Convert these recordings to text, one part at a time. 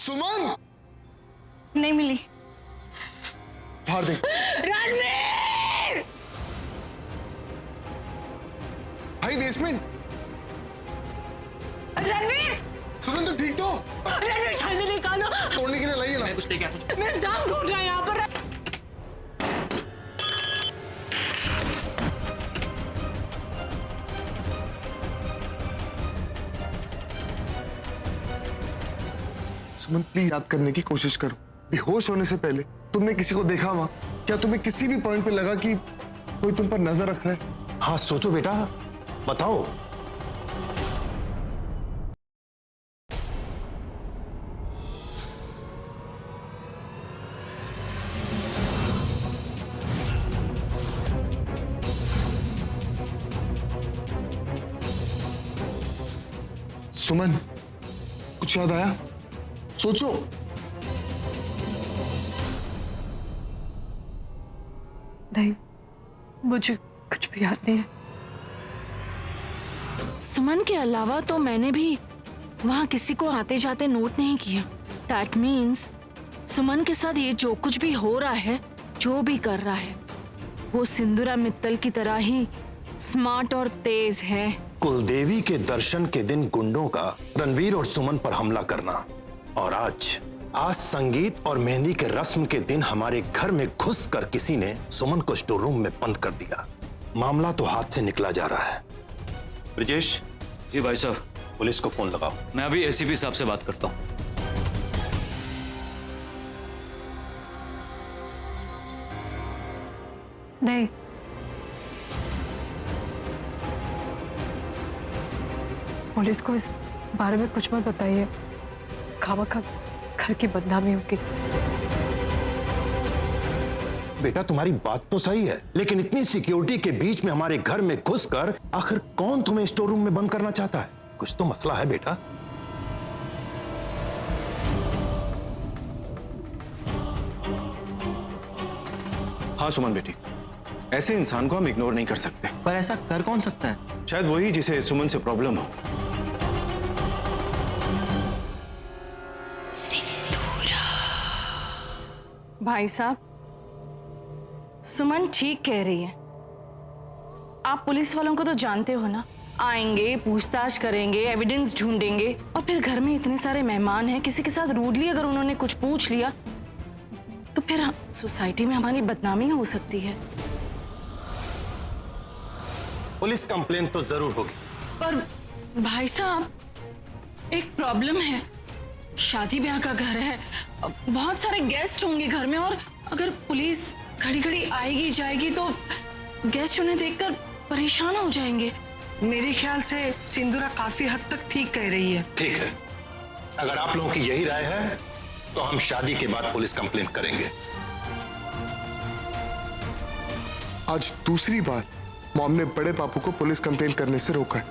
सुमन नहीं मिली। बाहर देख। रणवीर! भाई बेसमेंट। रणवीर! सुमन तुम ठीक तो? रणवीर जल्दी निकालो। तोड़ने के लिए लाइए ना। मैं कुछ लेके आता हूँ। मेरा दाम घूट रहा है यहाँ पर। सुमन प्लीज याद करने की कोशिश करो। बेहोश होने से पहले तुमने किसी को देखा वहां? क्या तुम्हें किसी भी पॉइंट पे लगा कि कोई तुम पर नजर रख रहा है? हाँ सोचो बेटा, बताओ। सुमन कुछ याद आया? सोचो। नहीं, मुझे कुछ भी याद नहीं है। सुमन के अलावा तो मैंने भी वहां किसी को आते जाते नोट नहीं किया। दैट मीन्स सुमन के साथ ये जो कुछ भी हो रहा है, जो भी कर रहा है, वो सिंदूरा मित्तल की तरह ही स्मार्ट और तेज है। कुलदेवी के दर्शन के दिन गुंडों का रणवीर और सुमन पर हमला करना, और आज संगीत और मेहंदी के रस्म के दिन हमारे घर में घुसकर किसी ने सुमन को स्टोर रूम में बंद कर दिया। मामला तो हाथ से निकला जा रहा है। ब्रिजेश। जी भाई साहब। पुलिस को फोन लगाओ। मैं अभी एसीपी साहब से बात करता हूँ। नहीं, पुलिस को इस बारे में कुछ मत बताइए। खामखा घर की बदनामी होगी। बेटा तुम्हारी बात तो सही है, लेकिन इतनी सिक्योरिटी के बीच में हमारे घर में घुसकर आखिर कौन तुम्हें स्टोर रूम में बंद करना चाहता है? कुछ तो मसला है बेटा। हाँ सुमन बेटी, ऐसे इंसान को हम इग्नोर नहीं कर सकते। पर ऐसा कर कौन सकता है? शायद वही जिसे सुमन से प्रॉब्लम हो। भाई साहब, सुमन ठीक कह रही है। आप पुलिस वालों को तो जानते हो ना, आएंगे, पूछताछ करेंगे, एविडेंस ढूंढेंगे, और फिर घर में इतने सारे मेहमान हैं, किसी के साथ रूडली अगर उन्होंने कुछ पूछ लिया तो फिर सोसाइटी में हमारी बदनामी हो सकती है। पुलिस कंप्लेन तो जरूर होगी। पर भाई साहब, एक प्रॉब्लम है। शादी ब्याह का घर है, बहुत सारे गेस्ट होंगे घर में, और अगर पुलिस खड़ी खड़ी आएगी जाएगी तो गेस्ट उन्हें देखकर परेशान हो जाएंगे। मेरे ख्याल से सिंदूरा काफी हद तक ठीक कह रही है। ठीक है, अगर आप लोगों की यही राय है तो हम शादी के बाद पुलिस कंप्लेन करेंगे। आज दूसरी बार मॉम ने बड़े पापू को पुलिस कंप्लेन करने से रोका है।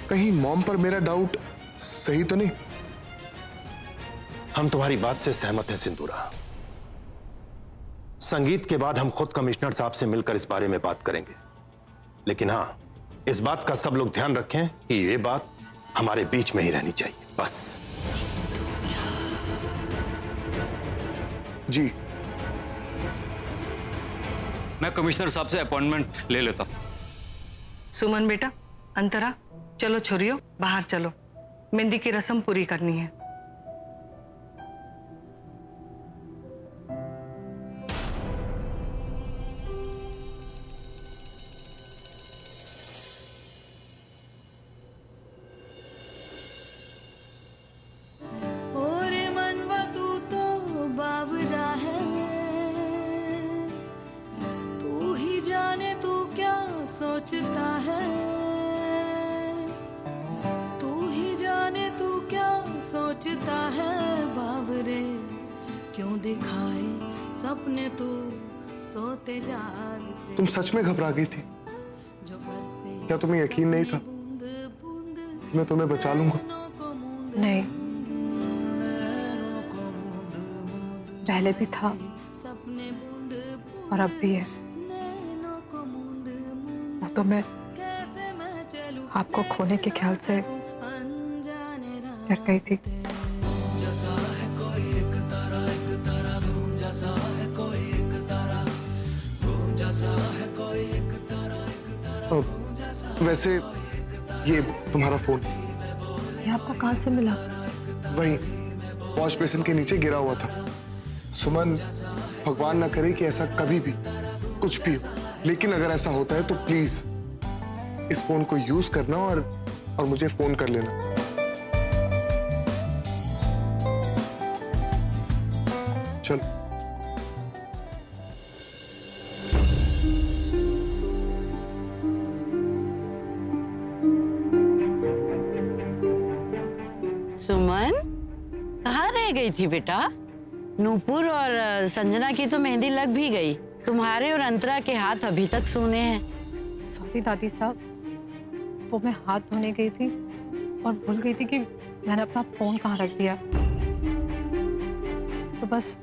कहीं मॉम पर मेरा डाउट सही तो नहीं? हम तुम्हारी बात से सहमत हैं सिंदूरा। संगीत के बाद हम खुद कमिश्नर साहब से मिलकर इस बारे में बात करेंगे, लेकिन हां, इस बात का सब लोग ध्यान रखें कि ये बात हमारे बीच में ही रहनी चाहिए, बस। जी। मैं कमिश्नर साहब से अपॉइंटमेंट ले लेता हूँ। सुमन बेटा, अंतरा, चलो छोरियो, बाहर चलो, मेहंदी की रस्म पूरी करनी है। सोचता है तू ही जाने, तू क्या सोचता है बावरे, क्यों दिखाए सपने तू सोते जागते। तुम सच में घबरा गई थी? क्या तुम्हें यकीन नहीं था मैं तुम्हें बचा लूंगा? नहीं, पहले भी था और अब भी है। वो तो मैं आपको खोने के ख्याल से डर गई थी। वैसे ये तुम्हारा फोन ये आपको कहाँ से मिला? वही वॉश बेसिन के नीचे गिरा हुआ था। सुमन, भगवान ना करे कि ऐसा कभी भी कुछ भी हो, लेकिन अगर ऐसा होता है तो प्लीज इस फोन को यूज करना और मुझे फोन कर लेना। चलो। सुमन, कहाँ रह गई थी बेटा? नूपुर और संजना की तो मेहंदी लग भी गई, तुम्हारे और अंतरा के हाथ अभी तक सूने हैं। सॉरी दादी साहब, वो मैं हाथ धोने गई थी और भूल गई थी कि मैंने अपना फोन कहाँ रख दिया, तो बस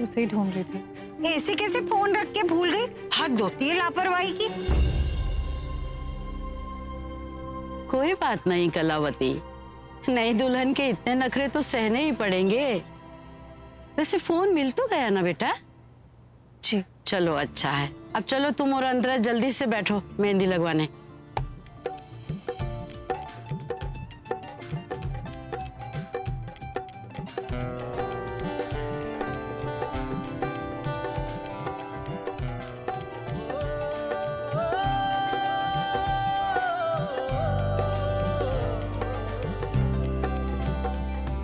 उसे ही ढूंढ रही थी। ऐसे कैसे फोन रख के भूल गई? हद होती है लापरवाही की। कोई बात नहीं कलावती, नई दुल्हन के इतने नखरे तो सहने ही पड़ेंगे। वैसे फोन मिल तो गया ना बेटा? जी। चलो अच्छा है। अब चलो तुम और अंतरा जल्दी से बैठो मेहंदी लगवाने।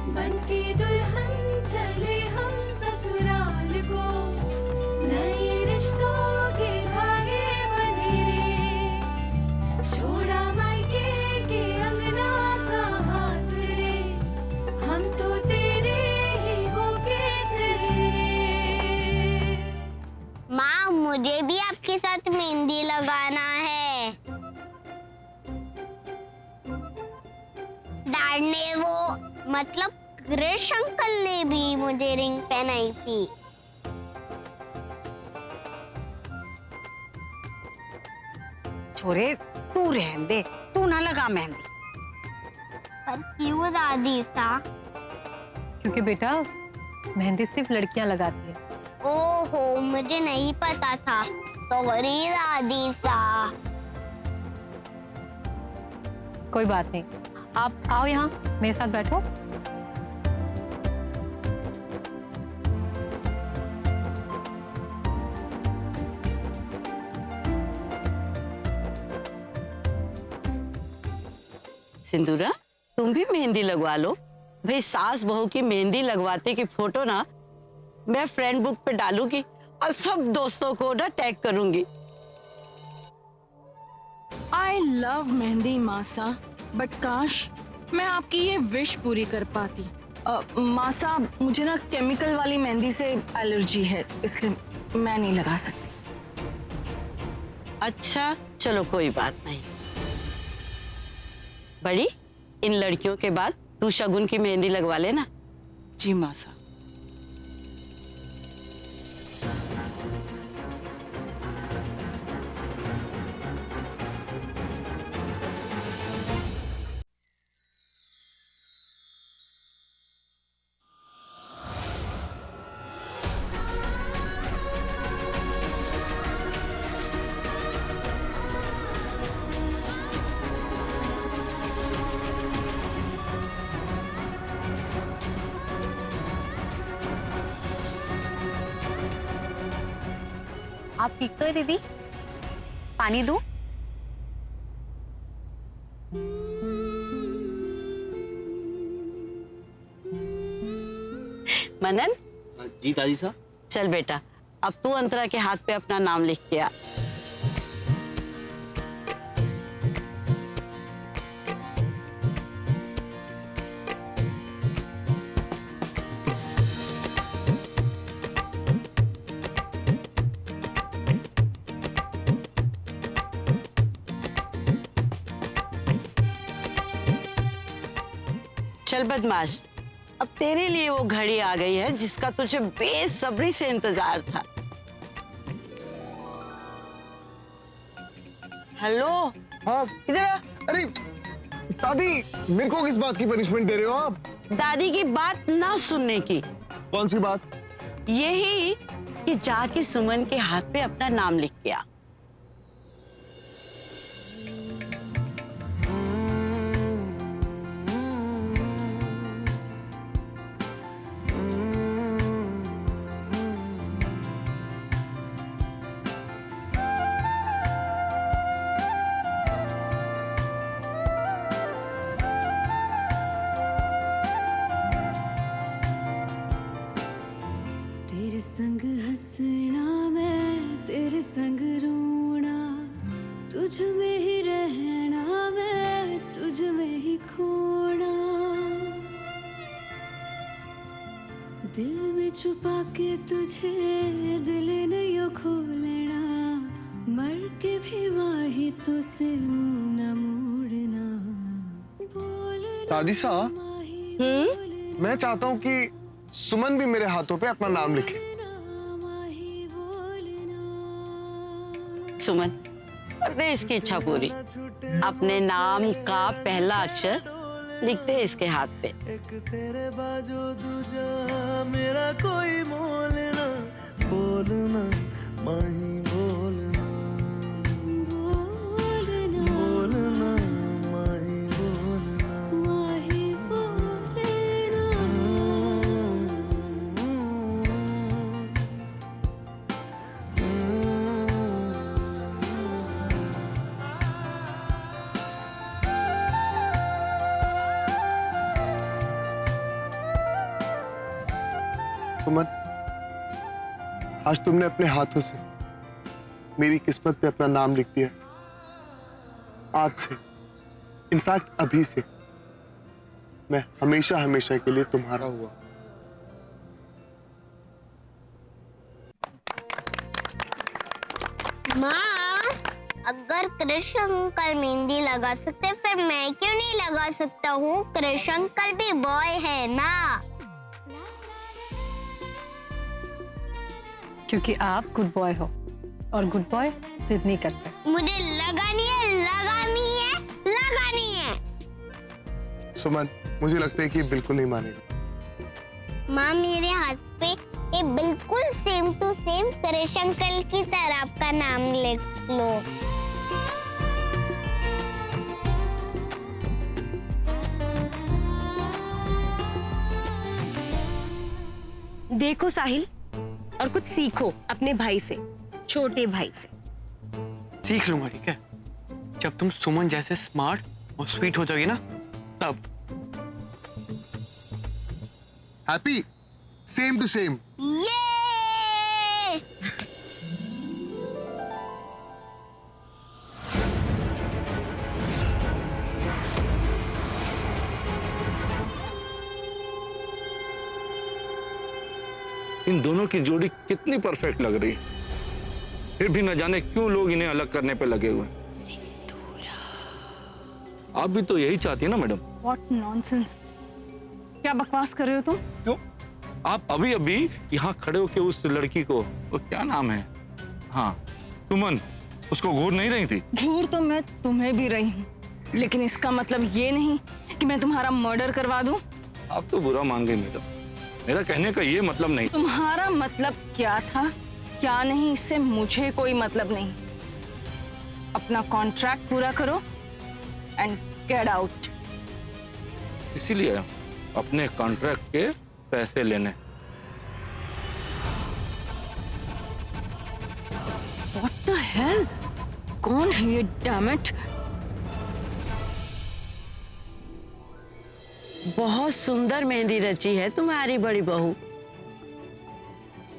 बनके दुल्हन चले हम ससुराल को, नए रिश्तों के धागे बंधे रे, छोड़ा मायके के अंगना का हाथ रे, हम तो तेरे ही होके चले। माँ, मुझे भी आपके साथ मेहंदी लगाना है। डैड ने मतलब क्रिश अंकल ने भी मुझे रिंग पहनाई थी। छोरे, तू रहने दे, तू ना लगा मेहंदी। पर क्यों दादी सा? क्योंकि बेटा मेहंदी सिर्फ लड़कियां लगाती है। ओहो, मुझे नहीं पता था। सॉरी दादी सा। कोई बात नहीं, आप आओ यहाँ मेरे साथ बैठो। सिंदूरा, तुम भी मेहंदी लगवा लो। भाई सास बहू की मेहंदी लगवाते की फोटो ना मैं फ्रेंड बुक पे डालूंगी और सब दोस्तों को ना टैग करूंगी। आई लव मेहंदी मासा, बट काश मैं आपकी ये विश पूरी कर पाती। मासा, मुझे ना केमिकल वाली मेहंदी से एलर्जी है, इसलिए मैं नहीं लगा सकती। अच्छा चलो कोई बात नहीं। बड़ी, इन लड़कियों के बाद तू शगुन की मेहंदी लगवा लेना। जी मासा। आप ठीक तो है दीदी? पानी दूं? मनन, जी दादी साहब। चल बेटा, अब तू अंतरा के हाथ पे अपना नाम लिख के आ। चल बदमाश, अब तेरे लिए वो घड़ी आ गई है जिसका तुझे बेसब्री से इंतजार था। हेलो, हाँ इधर आ। अरे दादी, मेरे को किस बात की पनिशमेंट दे रहे हो आप? दादी की बात ना सुनने की। कौन सी बात? यही कि जाके सुमन के हाथ पे अपना नाम लिख के आ। दिल में छुपा के तुझे दिल ने यो खोलना मर के भी वाही तो से मुंह न मोड़ना दादी सा मैं चाहता हूँ कि सुमन भी मेरे हाथों पे अपना नाम लिखे। सुमन, कर दे इसकी इच्छा पूरी। अपने नाम का पहला अक्षर लिख दे इसके हाथ पे। एक तेरे बाजू दूजा मेरा कोई मोलना बोलना माही बोलना बोलना माही बोलना सुमन, आज तुमने अपने हाथों से मेरी किस्मत पे अपना नाम लिख दिया। आज से, इनफैक्ट अभी से, मैं हमेशा हमेशा के लिए तुम्हारा हुआ। माँ, अगर कृष्ण अंकल मेहंदी लगा सकते फिर मैं क्यों नहीं लगा सकता हूँ? कृष्ण अंकल भी बॉय है ना। क्योंकि आप गुड बॉय हो और गुड बॉय जिद नहीं करते। मुझे लगानी है, लगानी है, लगानी है। सुमन, मुझे लगता है कि ये बिल्कुल नहीं मानेगा। माँ, मेरे हाथ पे ये बिल्कुल same to same Krishna uncle की तरह आपका नाम लिख लो। देखो साहिल, और कुछ सीखो अपने भाई से, छोटे भाई से। सीख लूंगा, ठीक है, जब तुम सुमन जैसे स्मार्ट और स्वीट हो जाओगी ना, तब। Happy, same to same. ये इन दोनों की जोड़ी कितनी परफेक्ट लग रही, फिर भी न जाने क्यों लोग इन्हें अलग करने पे लगे हुए। आप भी तो यही चाहती है ना मैडम? What nonsense! क्या बकवास कर रहे हो तुम? क्यों? आप अभी अभी यहाँ खड़े होके उस लड़की को, वो क्या नाम है, हाँ सुमन, उसको घूर नहीं रही थी? घूर तो मैं तुम्हें भी रही हूँ, लेकिन इसका मतलब ये नहीं कि मैं तुम्हारा मर्डर करवा दूं। आप तो बुरा मान गई मैडम, मेरा कहने का ये मतलब नहीं। तुम्हारा मतलब क्या था क्या नहीं, इससे मुझे कोई मतलब नहीं। अपना कॉन्ट्रैक्ट पूरा करो एंड गेट आउट। इसीलिए अपने कॉन्ट्रैक्ट के पैसे लेने। What the hell? कौन है ये, damn it? बहुत सुंदर मेहंदी रची है तुम्हारी बड़ी बहू,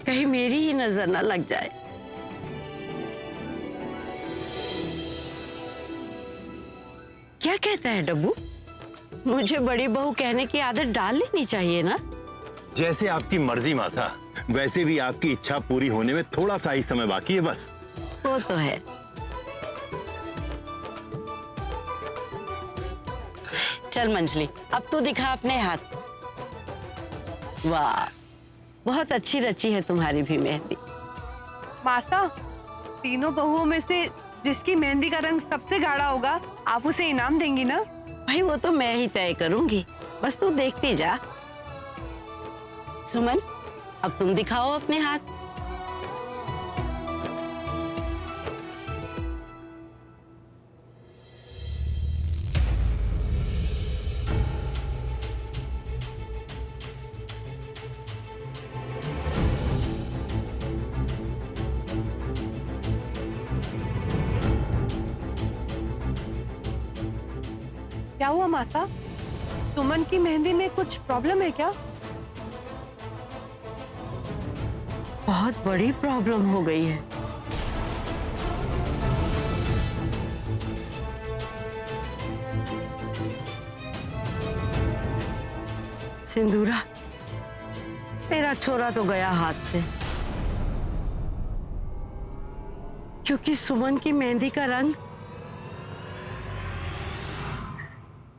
कहीं मेरी ही नजर ना लग जाए। क्या कहता है डब्बू? मुझे बड़ी बहू कहने की आदत डाल लेनी चाहिए ना? जैसे आपकी मर्जी माता, वैसे भी आपकी इच्छा पूरी होने में थोड़ा सा ही समय बाकी है बस। वो तो है। चल मंजली, अब तू दिखा अपने हाथ। वाह, बहुत अच्छी रची है तुम्हारी भी मेहंदी। मासा, तीनों बहुओं में से जिसकी मेहंदी का रंग सबसे गाढ़ा होगा, आप उसे इनाम देंगी ना? भाई वो तो मैं ही तय करूंगी, बस तू देखती जा। सुमन, अब तुम दिखाओ अपने हाथ। क्या हुआ मासा? सुमन की मेहंदी में कुछ प्रॉब्लम है क्या? बहुत बड़ी प्रॉब्लम हो गई है। सिंदूरा, तेरा छोरा तो गया हाथ से, क्योंकि सुमन की मेहंदी का रंग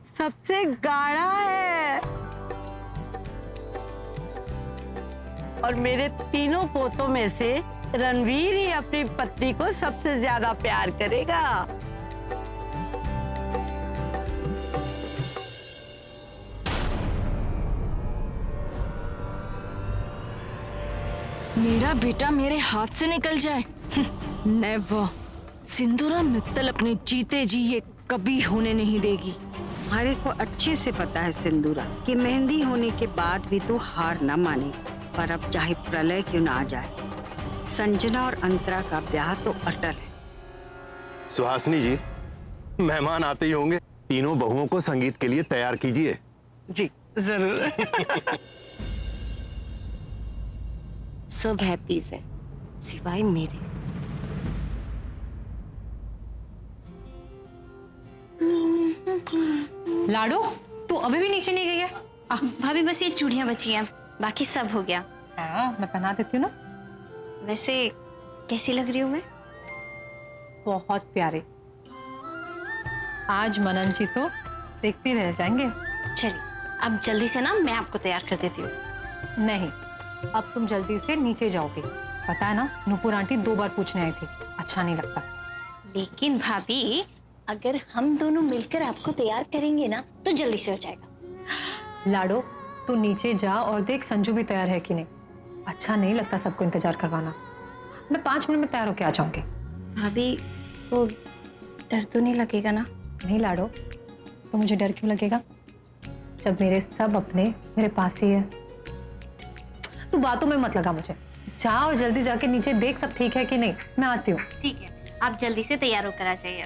सबसे गाढ़ा है और मेरे तीनों पोतों में से रणवीर ही अपनी पत्नी को सबसे ज्यादा प्यार करेगा। मेरा बेटा मेरे हाथ से निकल जाए, नेवर। सिंदूरा मित्तल अपने जीते जी ये कभी होने नहीं देगी। हमारे को अच्छे से पता है सिंदूरा कि मेहंदी होने के बाद भी तू हार न माने, पर अब चाहे प्रलय क्यों ना आ जाए, संजना और अंतरा का ब्याह तो अटल है। सुहासिनी जी, मेहमान आते ही होंगे, तीनों बहुओं को संगीत के लिए तैयार कीजिए। जी जरूर। सब हैप्पीज हैं सिवाय मेरे। लाडो, तू अभी भी नीचे नहीं गई है? भाभी बस ये चूड़ियां बची हैं, बाकी सब हो गया। हाँ, मैं पहना देती हूँ ना। वैसे कैसी लग रही हूँ मैं? बहुत प्यारे। आज मनन जी तो देखते रह जाएंगे। चलिए अब जल्दी से ना मैं आपको तैयार कर देती हूँ। नहीं, अब तुम जल्दी से नीचे जाओगे। पता है ना, नूपुर आंटी 2 बार पूछने आई थी, अच्छा नहीं लगता। लेकिन भाभी अगर हम दोनों मिलकर आपको तैयार करेंगे ना तो जल्दी से हो जाएगा। लाडो, तू नीचे जा और देख संजू भी तैयार है कि नहीं। अच्छा नहीं लगता सबको इंतजार करवाना। मैं 5 मिनट में तैयार होके आ जाऊंगी। भाभी वो डर तो नहीं लगेगा ना? नहीं लाडो, तो मुझे डर क्यों लगेगा जब मेरे सब अपने मेरे पास ही है। तू बातों में मत लगा मुझे। जा और जल्दी जाके नीचे देख सब ठीक है कि नहीं। मैं आती हूँ। ठीक है, आप जल्दी से तैयार होकर आ जाइए।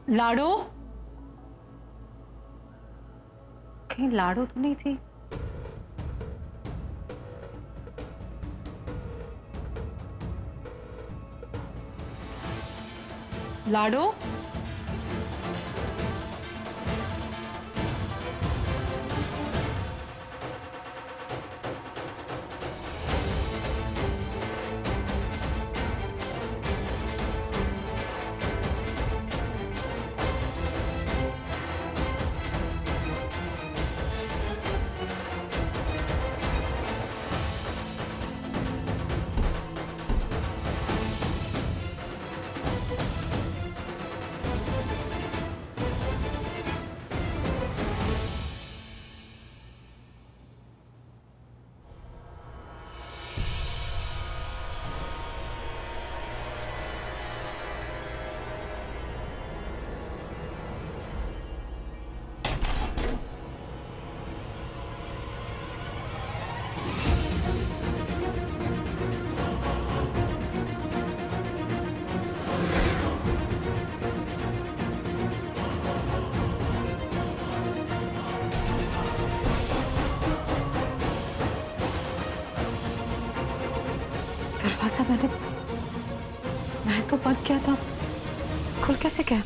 लाडो, कहीं लाडो तो नहीं थी? लाडो, दरवाजा मैं तो बंद किया था, खुल कैसे गया?